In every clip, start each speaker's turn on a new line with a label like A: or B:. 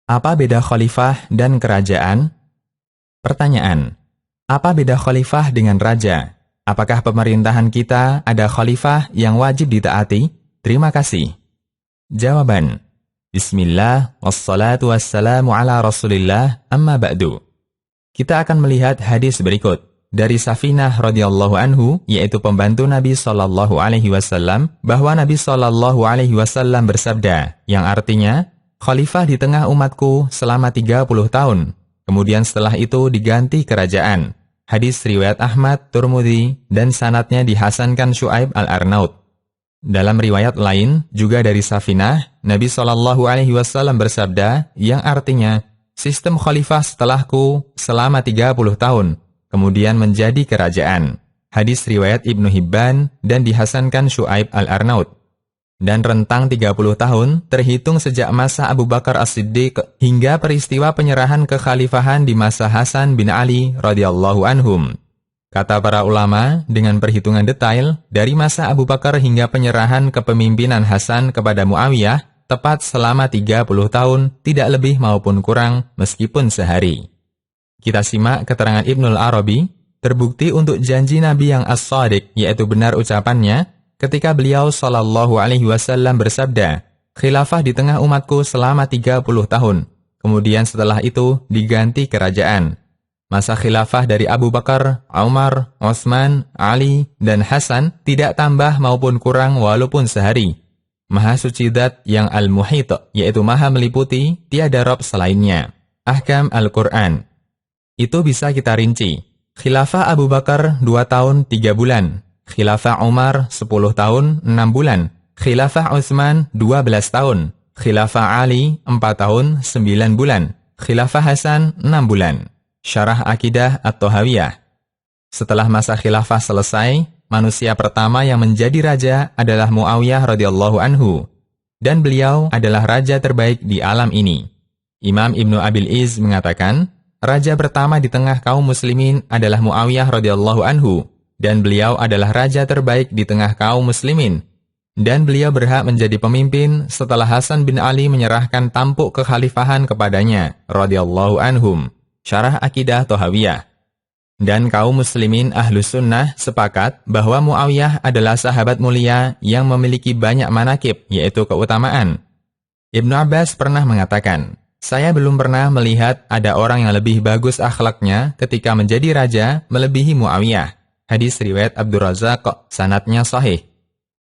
A: Apa beda khalifah dan kerajaan? Pertanyaan. Apa beda khalifah dengan raja? Apakah pemerintahan kita ada khalifah yang wajib ditaati? Terima kasih. Jawaban. Bismillah, wassalatu wassalamu ala rasulillah, amma ba'du. Kita akan melihat hadis berikut. Dari Safinah radhiyallahu anhu, yaitu pembantu Nabi sallallahu alaihi wasallam, bahwa Nabi sallallahu alaihi wasallam bersabda, yang artinya, khalifah di tengah umatku selama 30 tahun. Kemudian setelah itu diganti kerajaan. Hadis riwayat Ahmad, Tirmidzi, dan sanadnya dihasankan Syu'aib al-Arnaud. Dalam riwayat lain, juga dari Safinah, Nabi SAW bersabda, yang artinya, sistem khalifah setelahku selama 30 tahun, kemudian menjadi kerajaan. Hadis riwayat Ibnu Hibban, dan dihasankan Syu'aib al-Arnaud. Dan rentang 30 tahun terhitung sejak masa Abu Bakar As-Siddiq hingga peristiwa penyerahan kekhalifahan di masa Hasan bin Ali radhiyallahu anhum. Kata para ulama, dengan perhitungan detail, dari masa Abu Bakar hingga penyerahan kepemimpinan Hasan kepada Muawiyah, tepat selama 30 tahun, tidak lebih maupun kurang, meskipun sehari. Kita simak keterangan Ibnul Arabi, terbukti untuk janji Nabi yang as-sadiq, yaitu benar ucapannya, ketika beliau sallallahu alaihi wasallam bersabda, khilafah di tengah umatku selama 30 tahun. Kemudian setelah itu diganti kerajaan. Masa khilafah dari Abu Bakar, Umar, Utsman, Ali, dan Hasan tidak tambah maupun kurang walaupun sehari. Maha suci zat yang al-muhit, yaitu maha meliputi, tiada rob selainnya. Ahkam Al-Quran. Itu bisa kita rinci. Khilafah Abu Bakar 2 tahun 3 bulan. Khilafah Umar 10 tahun 6 bulan. Khilafah Utsman 12 tahun. Khilafah Ali 4 tahun 9 bulan. Khilafah Hasan 6 bulan. Syarah Akidah At-Tahawiyah. Setelah masa khilafah selesai, manusia pertama yang menjadi raja adalah Muawiyah radhiyallahu anhu, dan beliau adalah raja terbaik di alam ini. Imam Ibnu Abil Iz mengatakan, raja pertama di tengah kaum muslimin adalah Muawiyah radhiyallahu anhu, dan beliau adalah raja terbaik di tengah kaum muslimin. Dan beliau berhak menjadi pemimpin setelah Hasan bin Ali menyerahkan tampuk kekhalifahan kepadanya, radhiyallahu anhum. Syarah Akidah Tahawiyah. Dan kaum muslimin Ahlus Sunnah sepakat bahwa Muawiyah adalah sahabat mulia yang memiliki banyak manakib, yaitu keutamaan. Ibnu Abbas pernah mengatakan, saya belum pernah melihat ada orang yang lebih bagus akhlaknya ketika menjadi raja melebihi Muawiyah. Hadis riwayat Abdur Razzaq, sanadnya sahih.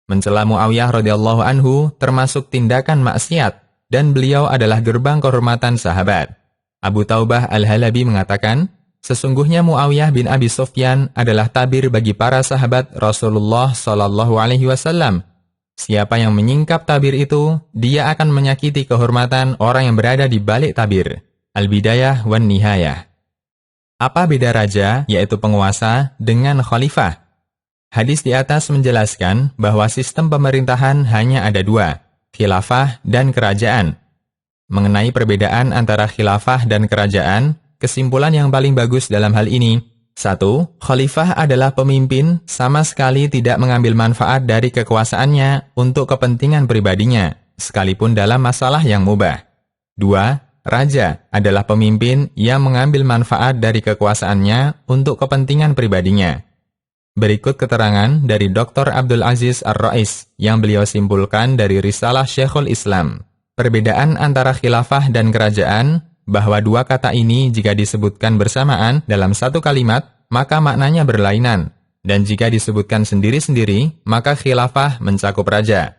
A: Mencela Muawiyah radhiyallahu anhu termasuk tindakan maksiat, dan beliau adalah gerbang kehormatan sahabat. Abu Taubah Al-Halabi mengatakan, sesungguhnya Muawiyah bin Abi Sufyan adalah tabir bagi para sahabat Rasulullah sallallahu alaihi wasallam. Siapa yang menyingkap tabir itu, dia akan menyakiti kehormatan orang yang berada di balik tabir. Al-Bidayah wan Nihayah. Apa beda raja, yaitu penguasa, dengan khalifah? Hadis di atas menjelaskan bahwa sistem pemerintahan hanya ada 2, khilafah dan kerajaan. Mengenai perbedaan antara khilafah dan kerajaan, kesimpulan yang paling bagus dalam hal ini, 1. Khalifah adalah pemimpin sama sekali tidak mengambil manfaat dari kekuasaannya untuk kepentingan pribadinya, sekalipun dalam masalah yang mubah. 2. Raja adalah pemimpin yang mengambil manfaat dari kekuasaannya untuk kepentingan pribadinya. Berikut keterangan dari Dr. Abdul Aziz Ar-Rais yang beliau simpulkan dari Risalah Syekhul Islam. Perbedaan antara khilafah dan kerajaan, bahwa 2 kata ini jika disebutkan bersamaan dalam satu kalimat, maka maknanya berlainan. Dan jika disebutkan sendiri-sendiri, maka khilafah mencakup raja.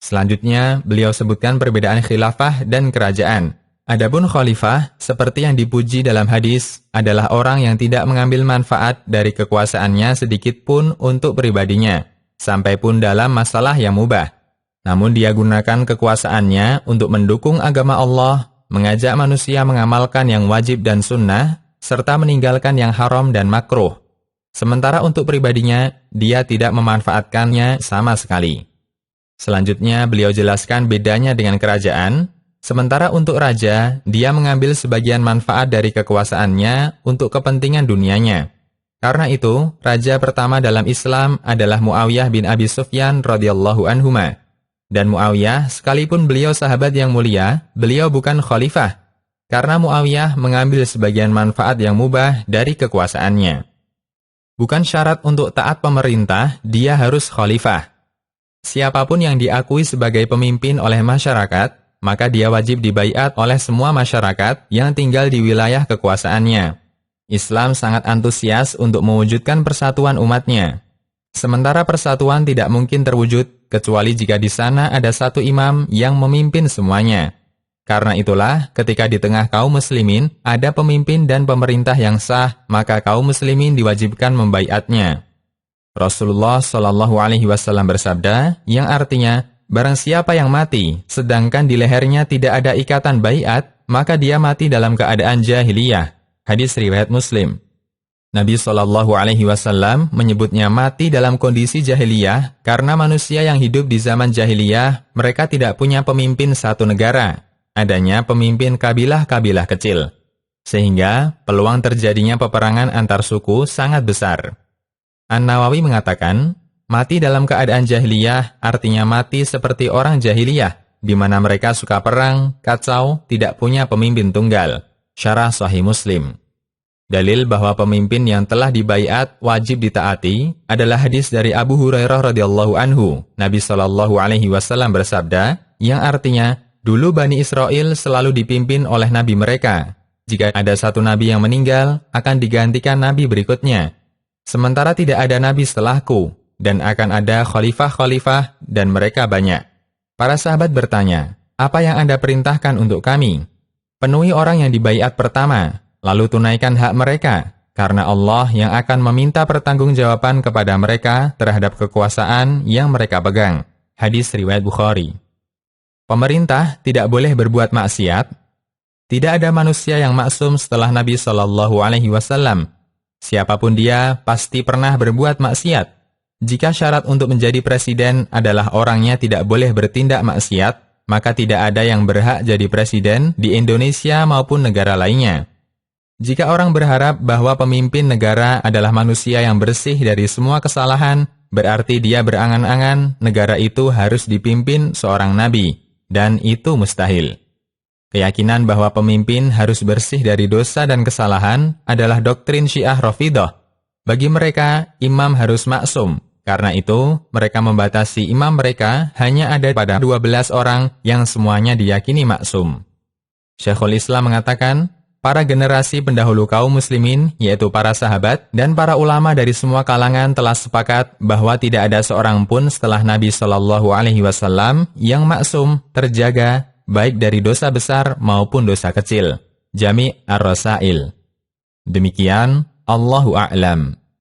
A: Selanjutnya, beliau sebutkan perbedaan khilafah dan kerajaan. Adapun khalifah, seperti yang dipuji dalam hadis, adalah orang yang tidak mengambil manfaat dari kekuasaannya sedikit pun untuk pribadinya, sampai pun dalam masalah yang mubah. Namun dia gunakan kekuasaannya untuk mendukung agama Allah, mengajak manusia mengamalkan yang wajib dan sunnah, serta meninggalkan yang haram dan makruh. Sementara untuk pribadinya, dia tidak memanfaatkannya sama sekali. Selanjutnya, beliau jelaskan bedanya dengan kerajaan. Sementara untuk raja, dia mengambil sebagian manfaat dari kekuasaannya untuk kepentingan dunianya. Karena itu, raja pertama dalam Islam adalah Muawiyah bin Abi Sufyan radhiyallahu anhuma. Dan Muawiyah, sekalipun beliau sahabat yang mulia, beliau bukan khalifah. karena Muawiyah mengambil sebagian manfaat yang mubah dari kekuasaannya. Bukan syarat untuk taat pemerintah, dia harus khalifah. Siapapun yang diakui sebagai pemimpin oleh masyarakat, maka dia wajib dibaiat oleh semua masyarakat yang tinggal di wilayah kekuasaannya. Islam sangat antusias untuk mewujudkan persatuan umatnya. Sementara persatuan tidak mungkin terwujud kecuali jika di sana ada satu imam yang memimpin semuanya. Karena itulah, ketika di tengah kaum muslimin ada pemimpin dan pemerintah yang sah, maka kaum muslimin diwajibkan membaiatnya. Rasulullah Shallallahu Alaihi Wasallam bersabda, yang artinya, barang siapa yang mati, sedangkan di lehernya tidak ada ikatan baiat, maka dia mati dalam keadaan jahiliyah. Hadis riwayat Muslim. Nabi Shallallahu Alaihi Wasallam menyebutnya mati dalam kondisi jahiliyah karena manusia yang hidup di zaman jahiliyah mereka tidak punya pemimpin satu negara, adanya pemimpin kabilah-kabilah kecil, sehingga peluang terjadinya peperangan antar suku sangat besar. An-Nawawi mengatakan, mati dalam keadaan jahiliyah artinya mati seperti orang jahiliyah, di mana mereka suka perang, kacau, tidak punya pemimpin tunggal. Syarah Sahih Muslim. Dalil bahwa pemimpin yang telah dibaiat wajib ditaati adalah hadis dari Abu Hurairah radhiyallahu anhu. Nabi Shallallahu Alaihi Wasallam bersabda, yang artinya, dulu Bani Israel selalu dipimpin oleh nabi mereka. Jika ada satu nabi yang meninggal, akan digantikan nabi berikutnya. Sementara tidak ada nabi setelahku, dan akan ada khalifah-khalifah, dan mereka banyak. Para sahabat bertanya, apa yang Anda perintahkan untuk kami? Penuhi orang yang dibaiat pertama, lalu tunaikan hak mereka, karena Allah yang akan meminta pertanggungjawaban kepada mereka terhadap kekuasaan yang mereka pegang. Hadis riwayat Bukhari. Pemerintah tidak boleh berbuat maksiat. Tidak ada manusia yang maksum setelah Nabi Shallallahu Alaihi Wasallam. Siapapun dia pasti pernah berbuat maksiat. Jika syarat untuk menjadi presiden adalah orangnya tidak boleh bertindak maksiat, maka tidak ada yang berhak jadi presiden di Indonesia maupun negara lainnya. Jika orang berharap bahwa pemimpin negara adalah manusia yang bersih dari semua kesalahan, berarti dia berangan-angan negara itu harus dipimpin seorang nabi, dan itu mustahil. Keyakinan bahwa pemimpin harus bersih dari dosa dan kesalahan adalah doktrin Syiah Rafidhah. Bagi mereka, imam harus maksum. Karena itu, mereka membatasi imam mereka hanya ada pada 12 orang yang semuanya diyakini maksum. Syekhul Islam mengatakan, para generasi pendahulu kaum muslimin, yaitu para sahabat dan para ulama dari semua kalangan telah sepakat bahwa tidak ada seorang pun setelah Nabi Shallallahu Alaihi Wasallam yang maksum, terjaga, baik dari dosa besar maupun dosa kecil. Jami' Ar-Rasail. Demikian, Allahu A'lam.